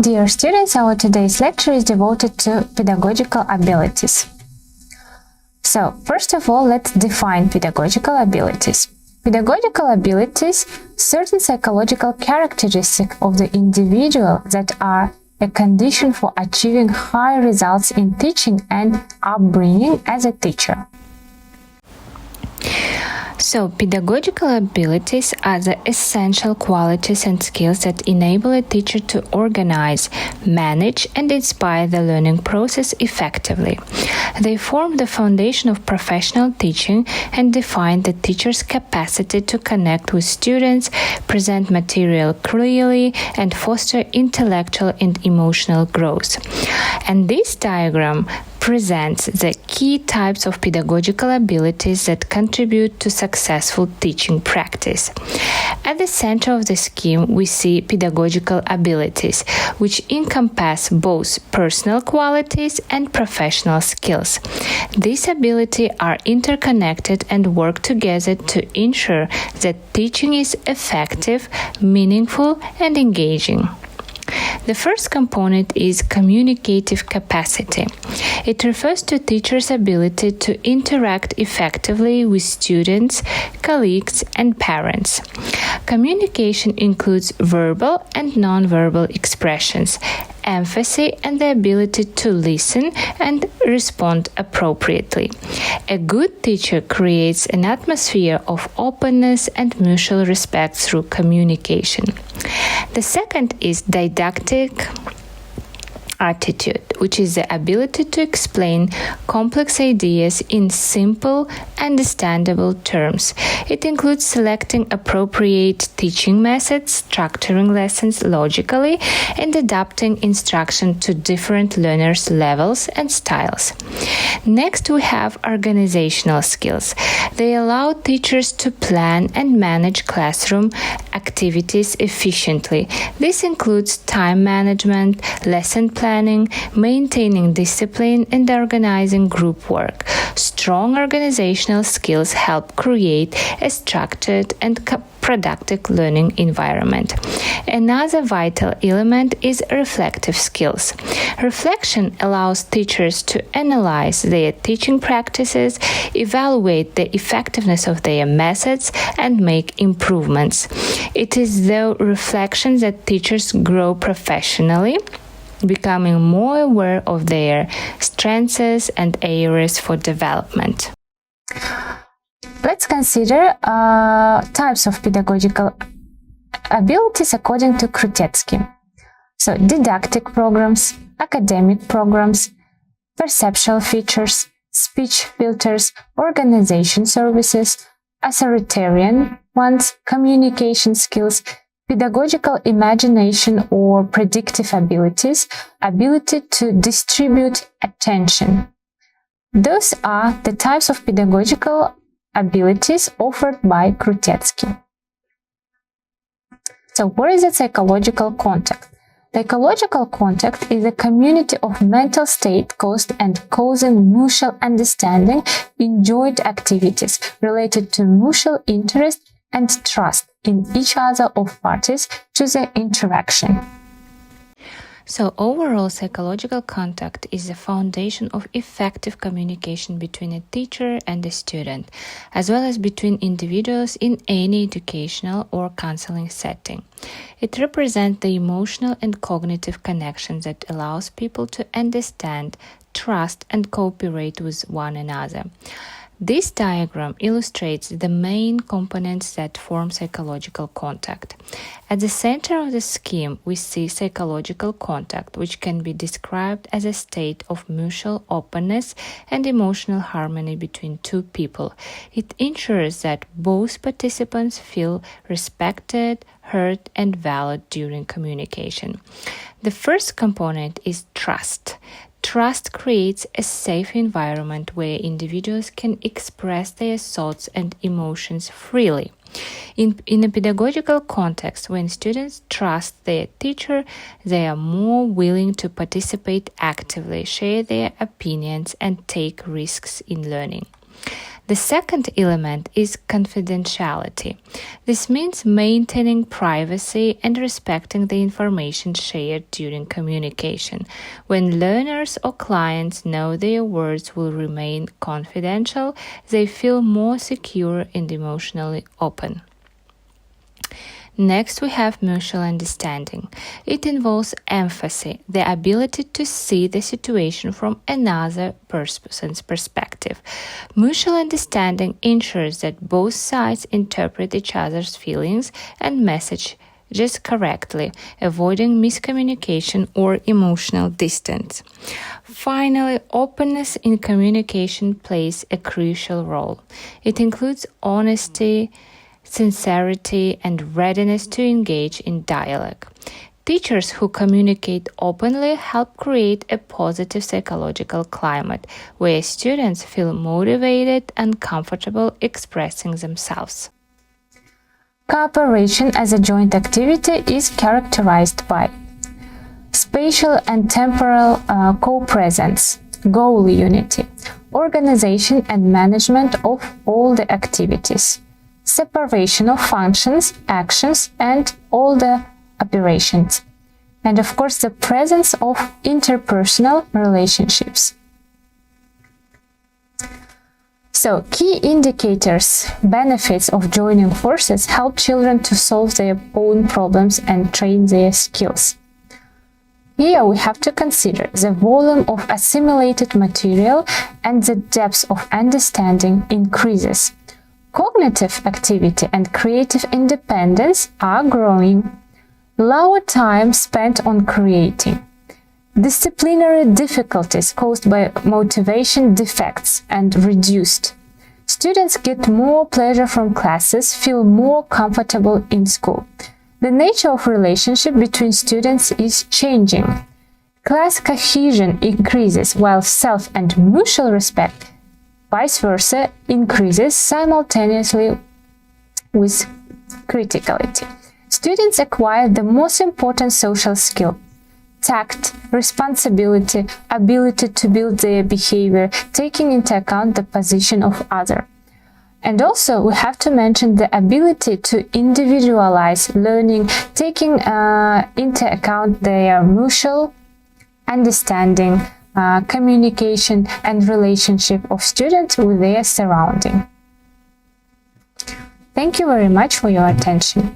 Dear students, our today's lecture is devoted to pedagogical abilities. So, first of all, let's define pedagogical abilities. Pedagogical abilities, certain psychological characteristics of the individual that are a condition for achieving high results in teaching and upbringing as a teacher. So, pedagogical abilities are the essential qualities and skills that enable a teacher to organize, manage, and inspire the learning process effectively. They form the foundation of professional teaching and define the teacher's capacity to connect with students, present material clearly, and foster intellectual and emotional growth. And this diagram presents the key types of pedagogical abilities that contribute to successful teaching practice. At the center of the scheme, we see pedagogical abilities, which encompass both personal qualities and professional skills. These abilities are interconnected and work together to ensure that teaching is effective, meaningful, and engaging. The first component is communicative capacity. It refers to teachers' ability to interact effectively with students, colleagues, and parents. Communication includes verbal and non-verbal expressions, empathy, and the ability to listen and respond appropriately. A good teacher creates an atmosphere of openness and mutual respect through communication. The second is didactic attitude, which is the ability to explain complex ideas in simple, understandable terms. It includes selecting appropriate teaching methods, structuring lessons logically, and adapting instruction to different learners' levels and styles. Next, we have organizational skills. They allow teachers to plan and manage classroom activities efficiently. This includes time management, lesson planning, maintaining discipline, and organizing group work. Strong organizational skills help create a structured and productive learning environment. Another vital element is reflective skills. Reflection allows teachers to analyze their teaching practices, evaluate the effectiveness of their methods, and make improvements. It is through reflection that teachers grow professionally, becoming more aware of their strengths and areas for development. Let's consider types of pedagogical abilities according to Krutetsky. So, didactic programs, academic programs, perceptual features, speech filters, organization services, authoritarian ones, communication skills, pedagogical imagination or predictive abilities, ability to distribute attention. Those are the types of pedagogical abilities offered by Krutetsky. So, what is a psychological contact? Psychological contact is a community of mental state caused and causing mutual understanding in joint activities related to mutual interest and trust in each other of parties to the interaction. So overall, psychological contact is the foundation of effective communication between a teacher and a student, as well as between individuals in any educational or counseling setting. It represents the emotional and cognitive connection that allows people to understand, trust, and cooperate with one another. This diagram illustrates the main components that form psychological contact. At the center of the scheme, we see psychological contact, which can be described as a state of mutual openness and emotional harmony between two people. It ensures that both participants feel respected, heard, and valued during communication. The first component is trust. Trust creates a safe environment where individuals can express their thoughts and emotions freely. In a pedagogical context, when students trust their teacher, they are more willing to participate actively, share their opinions, and take risks in learning. The second element is confidentiality. This means maintaining privacy and respecting the information shared during communication. When learners or clients know their words will remain confidential, they feel more secure and emotionally open. Next, we have mutual understanding. It involves empathy, the ability to see the situation from another person's perspective. Mutual understanding ensures that both sides interpret each other's feelings and messages correctly, avoiding miscommunication or emotional distance. Finally, openness in communication plays a crucial role. It includes honesty, sincerity, and readiness to engage in dialogue. Teachers who communicate openly help create a positive psychological climate where students feel motivated and comfortable expressing themselves. Cooperation as a joint activity is characterized by spatial and temporal co-presence, goal unity, organization and management of all the activities, separation of functions, actions, and all the operations. And of course, the presence of interpersonal relationships. So, key indicators, benefits of joining forces help children to solve their own problems and train their skills. Here we have to consider the volume of assimilated material and the depth of understanding increases. Cognitive activity and creative independence are growing. Lower time spent on creating. Disciplinary difficulties caused by motivation defects and reduced. Students get more pleasure from classes, feel more comfortable in school. The nature of relationship between students is changing. Class cohesion increases while self and mutual respect, vice versa, increases simultaneously with criticality. Students acquire the most important social skill: tact, responsibility, ability to build their behavior, taking into account the position of other. And also, we have to mention the ability to individualize learning, taking into account their mutual understanding, communication, and relationship of students with their surrounding. Thank you very much for your attention.